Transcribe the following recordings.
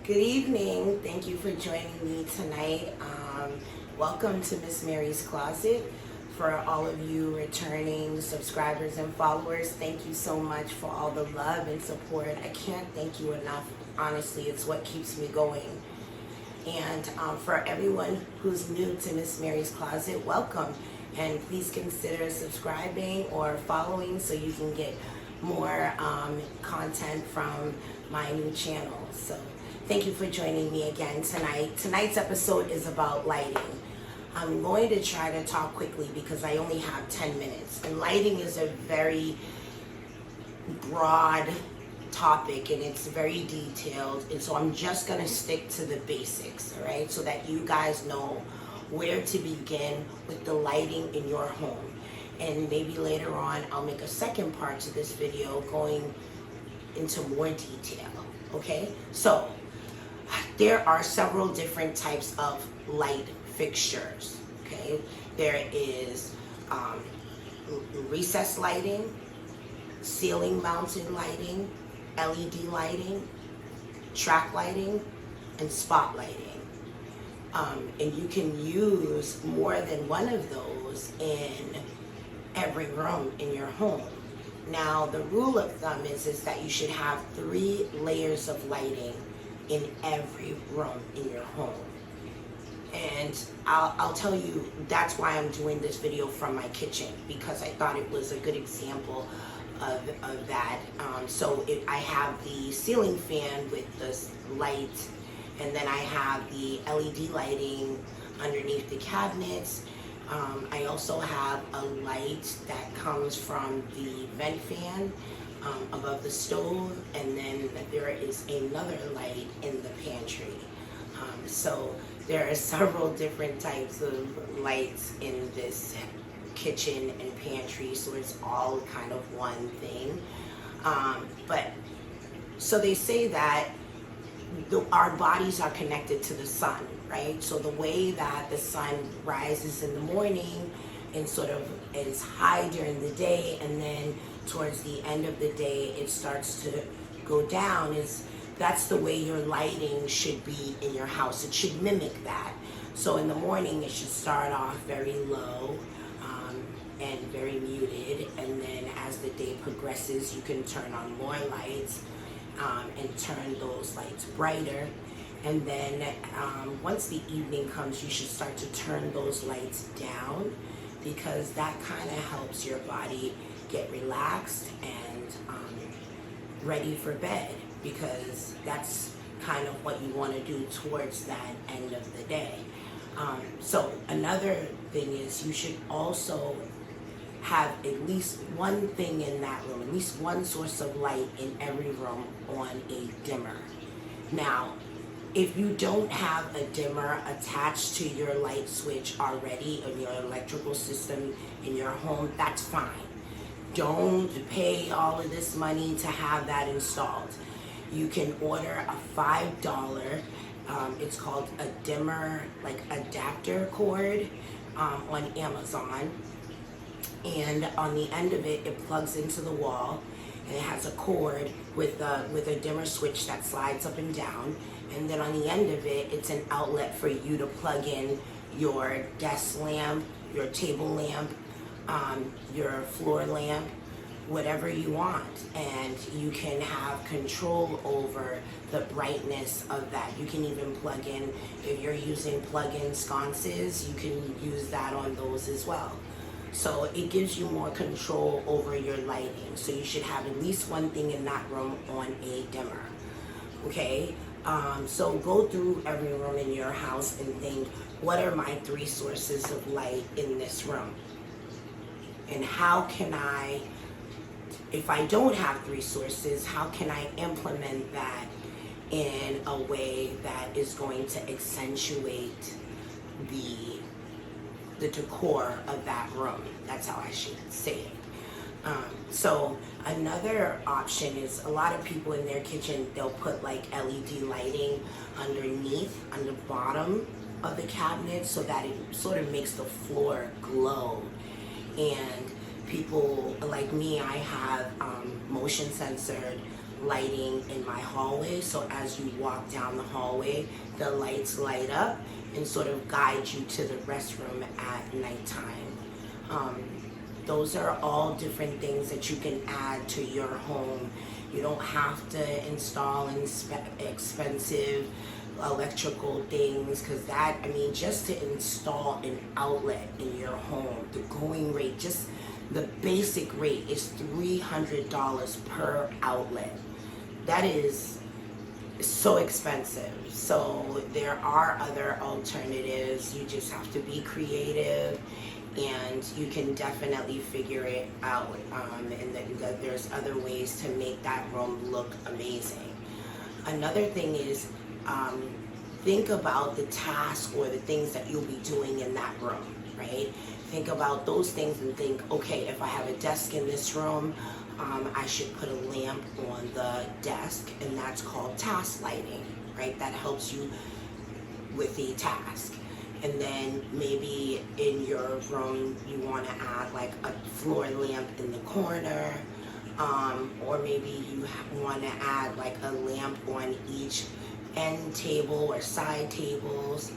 Good evening. Thank you for joining me tonight. Welcome to Miss Mary's Closet. For all of you returning subscribers and followers, thank you so much for all the love and support. I can't thank you enough. Honestly, it's what keeps me going. And for everyone who's new to Miss Mary's Closet, welcome. And please consider subscribing or following so you can get more content from my new channel. So thank you for joining me again tonight. Tonight's episode is about lighting. I'm going to try to talk quickly because I only have 10 minutes. And lighting is a very broad topic and it's very detailed. And so I'm just going to stick to the basics, all right? So that you guys know where to begin with the lighting in your home. And maybe later on, I'll make a second part to this video going into more detail, okay? So there are several different types of light fixtures, okay? There is recessed lighting, ceiling mounted lighting, LED lighting, track lighting, and spot lighting. And you can use more than one of those in every room in your home. Now, the rule of thumb is that you should have 3 layers of lighting in every room in your home. And I'll tell you, that's why I'm doing this video from my kitchen, because I thought it was a good example of that. I have the ceiling fan with the light, and then I have the LED lighting underneath the cabinets. I also have a light that comes from the vent fan above the stove, and then there is another light in the pantry. So there are several different types of lights in this kitchen and pantry, so it's all kind of one thing. So they say that our bodies are connected to the sun, right? So the way that the sun rises in the morning and sort of is high during the day, and then towards the end of the day it starts to go down, that's the way your lighting should be in your house. It should mimic that. So in the morning it should start off very low and very muted, and then as the day progresses you can turn on more lights and turn those lights brighter. And then once the evening comes, you should start to turn those lights down, because that kind of helps your body get relaxed and ready for bed, because that's kind of what you want to do towards that end of the day. So another thing is you should also have at least one thing in that room, at least one source of light in every room on a dimmer. Now, if you don't have a dimmer attached to your light switch already in your electrical system in your home, that's fine. Don't pay all of this money to have that installed. You can order a $5, it's called a dimmer, like adapter cord on Amazon. And on the end of it, it plugs into the wall, and it has a cord with a dimmer switch that slides up and down. And then on the end of it, it's an outlet for you to plug in your desk lamp, your table lamp, your floor lamp, whatever you want. And you can have control over the brightness of that. You can even plug in, if you're using plug-in sconces, you can use that on those as well. So it gives you more control over your lighting. So you should have at least one thing in that room on a dimmer, okay? So go through every room in your house and think, what are my 3 sources of light in this room? And how can I, if I don't have 3 sources, how can I implement that in a way that is going to accentuate the decor of that room? That's how I should say it. So another option is, a lot of people in their kitchen, they'll put like LED lighting underneath, on the bottom of the cabinet, so that it sort of makes the floor glow. And people like me, I have motion censored lighting in my hallway, so as you walk down the hallway, the lights light up and sort of guide you to the restroom at nighttime. Those are all different things that you can add to your home. You don't have to install expensive electrical things, because that, I mean, just to install an outlet in your home, the going rate, just the basic rate is $300 per outlet. That is so expensive. So there are other alternatives. You just have to be creative, and you can definitely figure it out. And that there's other ways to make that room look amazing. Another thing is, think about the tasks or the things that you'll be doing in that room, right? Think about those things and think, okay, if I have a desk in this room, I should put a lamp on the desk, and that's called task lighting, right? That helps you with the task. And then maybe in your room, you want to add like a floor lamp in the corner, or maybe you want to add like a lamp on each end table or side tables.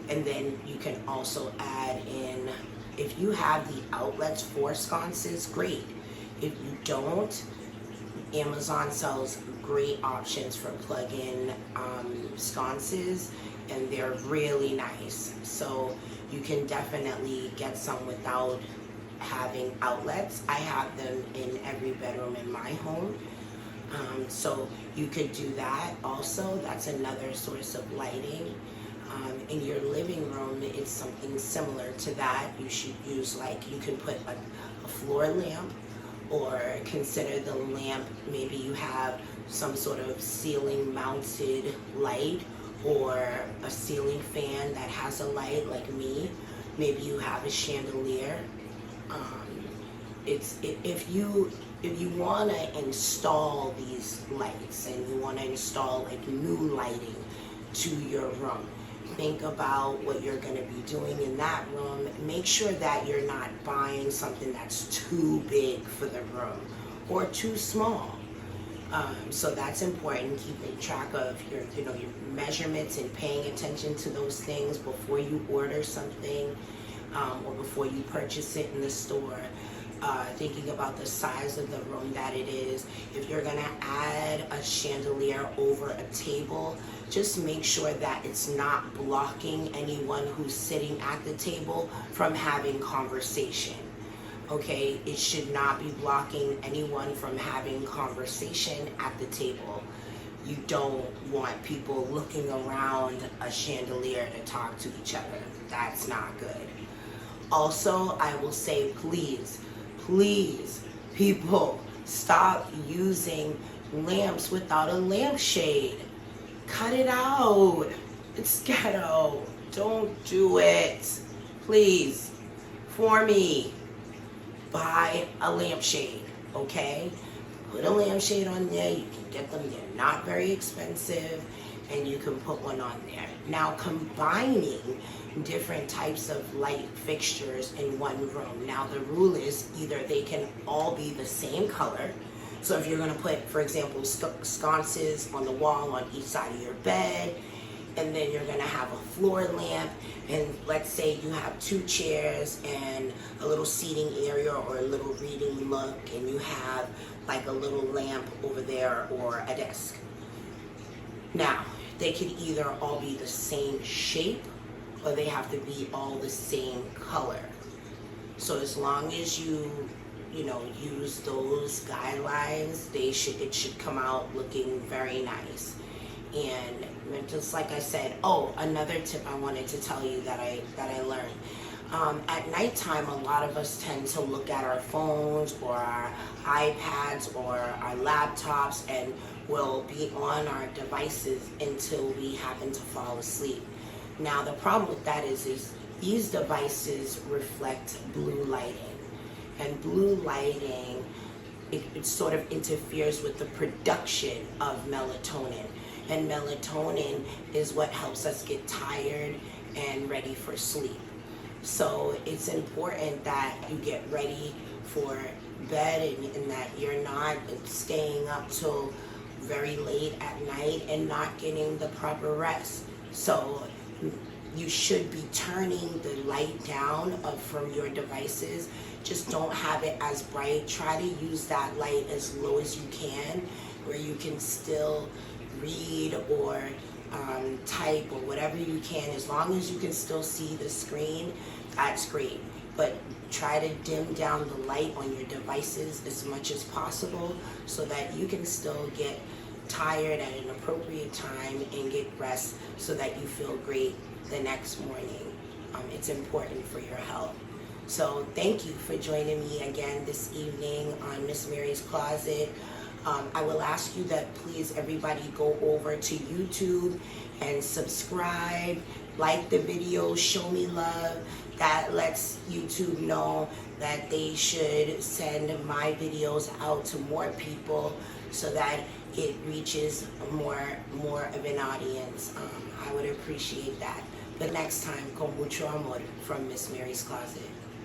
And then you can also add in, if you have the outlets for sconces, great. If you don't, Amazon sells great options for plug-in sconces, and they're really nice. So you can definitely get some without having outlets. I have them in every bedroom in my home. So you could do that also. That's another source of lighting. In your living room, it's something similar to that. You should use, like, you can put a floor lamp, or consider the lamp, maybe you have some sort of ceiling mounted light, or a ceiling fan that has a light like me. Maybe you have a chandelier. If you want to install these lights and you want to install like new lighting to your room, think about what you're going to be doing in that room. Make sure that you're not buying something that's too big for the room or too small. So that's important, keeping track of your measurements and paying attention to those things before you order something, or before you purchase it in the store. Thinking about the size of the room that it is. If you're gonna add a chandelier over a table, just make sure that it's not blocking anyone who's sitting at the table from having conversation. Okay, it should not be blocking anyone from having conversation at the table. You don't want people looking around a chandelier to talk to each other. That's not good. Also, I will say, please, people, stop using lamps without a lampshade. Cut it out. It's ghetto. Don't do it. Please, for me, buy a lampshade, okay? Put a lampshade on there. You can get them. They're not very expensive, and you can put one on there. Now, combining different types of light fixtures in one room. Now, the rule is either they can all be the same color. So if you're going to put, for example, sconces on the wall on each side of your bed, and then you're going to have a floor lamp, and let's say you have 2 chairs and a little seating area or a little reading nook, and you have like a little lamp over there or a desk. Now, they could either all be the same shape, or they have to be all the same color. So as long as you use those guidelines, it should come out looking very nice. And just like I said, another tip I wanted to tell you that I learned. At nighttime, a lot of us tend to look at our phones or our iPads or our laptops, and we'll be on our devices until we happen to fall asleep. Now, the problem with that is these devices reflect blue lighting. And blue lighting, it sort of interferes with the production of melatonin. And melatonin is what helps us get tired and ready for sleep. So it's important that you get ready for bed, and that you're not staying up till very late at night and not getting the proper rest. So you should be turning the light down from your devices. Just don't have it as bright. Try to use that light as low as you can, where you can still read or type or whatever you can. As long as you can still see the screen, that's great. But try to dim down the light on your devices as much as possible so that you can still get tired at an appropriate time and get rest so that you feel great the next morning. It's important for your health. So thank you for joining me again this evening on Miss Mary's Closet. I will ask you that please everybody go over to YouTube and subscribe, like the video, show me love. That lets YouTube know that they should send my videos out to more people so that it reaches more of an audience. I would appreciate that. But next time, con mucho amor from Miss Mary's Closet.